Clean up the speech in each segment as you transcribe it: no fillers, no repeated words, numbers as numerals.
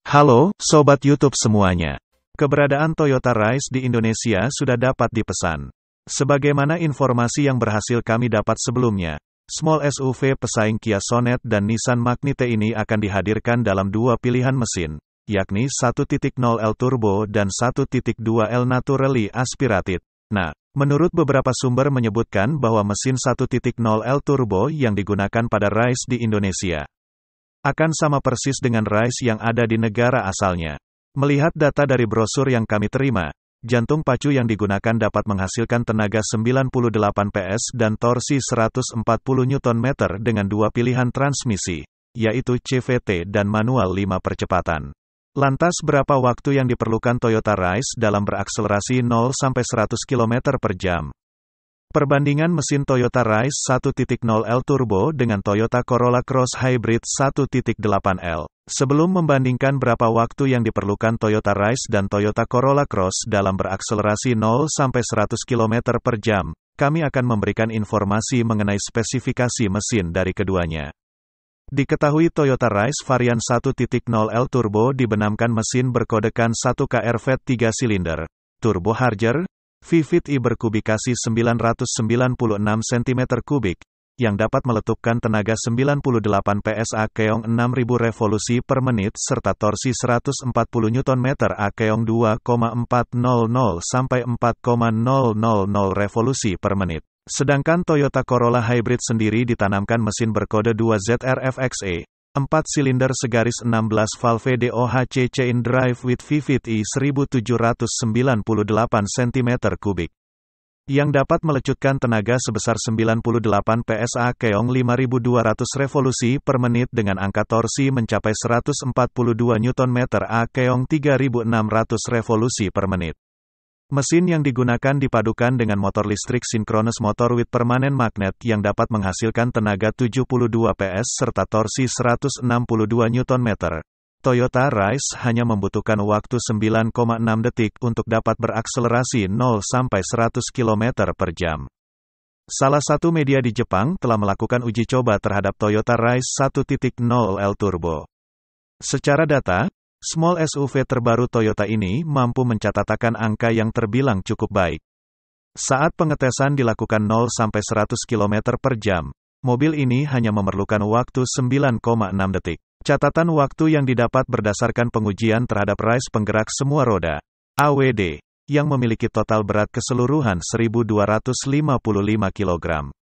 Halo, Sobat YouTube semuanya. Keberadaan Toyota Rise di Indonesia sudah dapat dipesan. Sebagaimana informasi yang berhasil kami dapat sebelumnya, small SUV pesaing Kia Sonet dan Nissan Magnite ini akan dihadirkan dalam dua pilihan mesin, yakni 1.0L Turbo dan 1.2L Naturally Aspirated. Nah, menurut beberapa sumber menyebutkan bahwa mesin 1.0L Turbo yang digunakan pada Rise di Indonesia akan sama persis dengan Rise yang ada di negara asalnya. Melihat data dari brosur yang kami terima, jantung pacu yang digunakan dapat menghasilkan tenaga 98 PS dan torsi 140 Nm dengan dua pilihan transmisi, yaitu CVT dan manual 5 percepatan. Lantas berapa waktu yang diperlukan Toyota Rise dalam berakselerasi 0-100 km per jam? Perbandingan mesin Toyota Rise 1.0L Turbo dengan Toyota Corolla Cross Hybrid 1.8L. Sebelum membandingkan berapa waktu yang diperlukan Toyota Rise dan Toyota Corolla Cross dalam berakselerasi 0-100 km per jam, kami akan memberikan informasi mengenai spesifikasi mesin dari keduanya. Diketahui Toyota Rise varian 1.0L Turbo dibenamkan mesin berkodekan 1K RV 3 silinder, turbocharger, VVT berkubikasi 996 cm3, yang dapat meletupkan tenaga 98 PSA keong 6000 revolusi per menit serta torsi 140 Nm keong 2,400 sampai 4,000 revolusi per menit. Sedangkan Toyota Corolla Hybrid sendiri ditanamkan mesin berkode 2ZRFXE, 4 silinder segaris 16 valve DOHC chain drive with VVT 1798 cm3, yang dapat melecutkan tenaga sebesar 98 PSA keong 5200 revolusi per menit dengan angka torsi mencapai 142 Nm keong 3600 revolusi per menit. Mesin yang digunakan dipadukan dengan motor listrik synchronous motor with permanent magnet yang dapat menghasilkan tenaga 72 PS serta torsi 162 Nm. Toyota Rise hanya membutuhkan waktu 9,6 detik untuk dapat berakselerasi 0-100 km per jam. Salah satu media di Jepang telah melakukan uji coba terhadap Toyota Rise 1.0L Turbo. Secara data, small SUV terbaru Toyota ini mampu mencatatkan angka yang terbilang cukup baik. Saat pengetesan dilakukan 0-100 km per jam, mobil ini hanya memerlukan waktu 9,6 detik. Catatan waktu yang didapat berdasarkan pengujian terhadap Rise penggerak semua roda, AWD, yang memiliki total berat keseluruhan 1255 kg.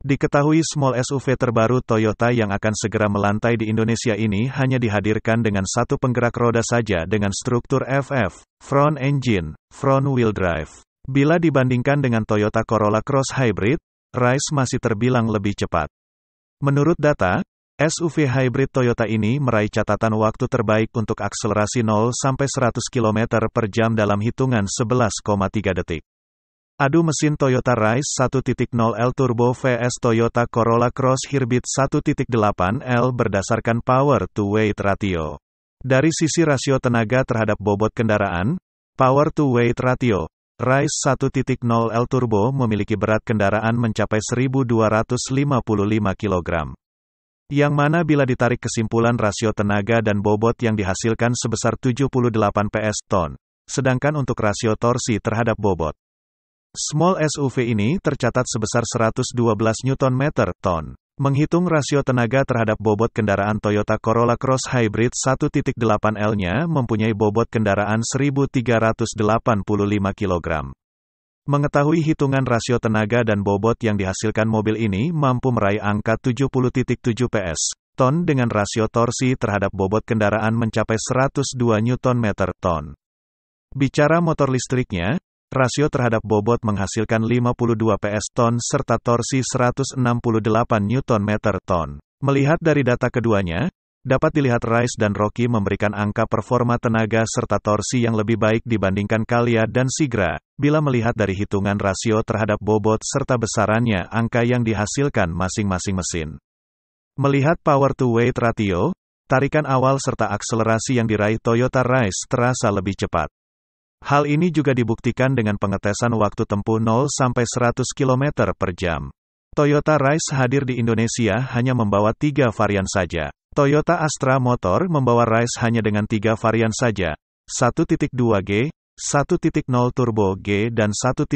Diketahui small SUV terbaru Toyota yang akan segera melantai di Indonesia ini hanya dihadirkan dengan satu penggerak roda saja dengan struktur FF, front engine, front wheel drive. Bila dibandingkan dengan Toyota Corolla Cross Hybrid, Rise masih terbilang lebih cepat. Menurut data, SUV hybrid Toyota ini meraih catatan waktu terbaik untuk akselerasi 0-100 km per jam dalam hitungan 11,3 detik. Adu mesin Toyota Rise 1.0L Turbo vs Toyota Corolla Cross Hybrid 1.8L berdasarkan power-to-weight ratio. Dari sisi rasio tenaga terhadap bobot kendaraan, power-to-weight ratio, Rise 1.0L Turbo memiliki berat kendaraan mencapai 1255 kg. Yang mana bila ditarik kesimpulan rasio tenaga dan bobot yang dihasilkan sebesar 78 PS ton, sedangkan untuk rasio torsi terhadap bobot small SUV ini tercatat sebesar 112 Nm ton. Menghitung rasio tenaga terhadap bobot kendaraan Toyota Corolla Cross Hybrid 1.8L-nya mempunyai bobot kendaraan 1385 kg. Mengetahui hitungan rasio tenaga dan bobot yang dihasilkan mobil ini mampu meraih angka 70.7 PS ton dengan rasio torsi terhadap bobot kendaraan mencapai 102 Nm ton. Bicara motor listriknya, rasio terhadap bobot menghasilkan 52 PS ton serta torsi 168 Nm ton. Melihat dari data keduanya, dapat dilihat Rise dan Rocky memberikan angka performa tenaga serta torsi yang lebih baik dibandingkan Calya dan Sigra. Bila melihat dari hitungan rasio terhadap bobot serta besarannya angka yang dihasilkan masing-masing mesin. Melihat power-to-weight ratio, tarikan awal serta akselerasi yang diraih Toyota Rise terasa lebih cepat. Hal ini juga dibuktikan dengan pengetesan waktu tempuh 0-100 km per jam. Toyota Rise hadir di Indonesia hanya membawa 3 varian saja, Toyota Astra Motor membawa Rise hanya dengan 3 varian saja, 1.2G, 1.0 Turbo G dan 1.0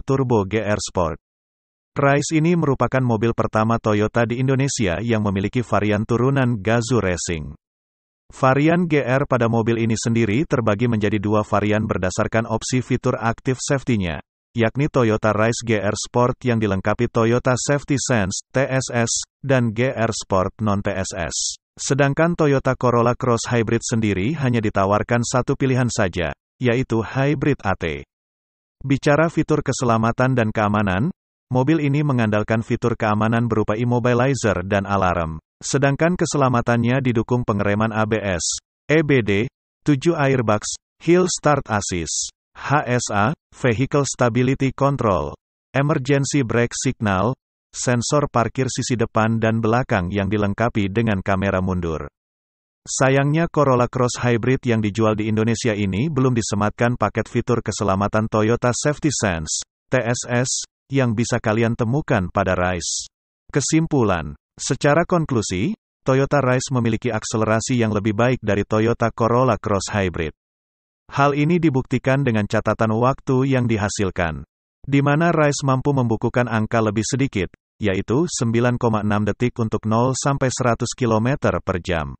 Turbo GR Sport. Rise ini merupakan mobil pertama Toyota di Indonesia yang memiliki varian turunan Gazoo Racing. Varian GR pada mobil ini sendiri terbagi menjadi 2 varian berdasarkan opsi fitur Active Safety-nya, yakni Toyota Rise GR Sport yang dilengkapi Toyota Safety Sense, TSS, dan GR Sport Non-TSS. Sedangkan Toyota Corolla Cross Hybrid sendiri hanya ditawarkan satu pilihan saja, yaitu Hybrid AT. Bicara fitur keselamatan dan keamanan, mobil ini mengandalkan fitur keamanan berupa immobilizer dan alarm. Sedangkan keselamatannya didukung pengereman ABS, EBD, 7 airbags, Hill Start Assist, HSA, Vehicle Stability Control, Emergency Brake Signal, sensor parkir sisi depan dan belakang yang dilengkapi dengan kamera mundur. Sayangnya Corolla Cross Hybrid yang dijual di Indonesia ini belum disematkan paket fitur keselamatan Toyota Safety Sense, TSS, yang bisa kalian temukan pada Rise. Kesimpulan, secara konklusi, Toyota Rise memiliki akselerasi yang lebih baik dari Toyota Corolla Cross Hybrid. Hal ini dibuktikan dengan catatan waktu yang dihasilkan, di mana Rise mampu membukukan angka lebih sedikit, yaitu 9,6 detik untuk 0-100 km per jam.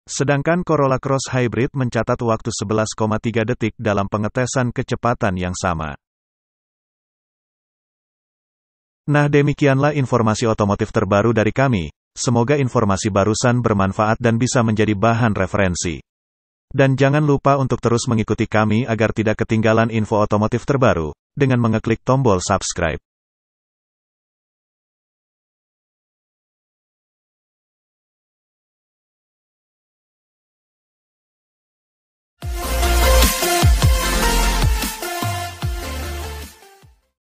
Sedangkan Corolla Cross Hybrid mencatat waktu 11,3 detik dalam pengetesan kecepatan yang sama. Nah, demikianlah informasi otomotif terbaru dari kami. Semoga informasi barusan bermanfaat dan bisa menjadi bahan referensi. Dan jangan lupa untuk terus mengikuti kami agar tidak ketinggalan info otomotif terbaru, dengan mengeklik tombol subscribe.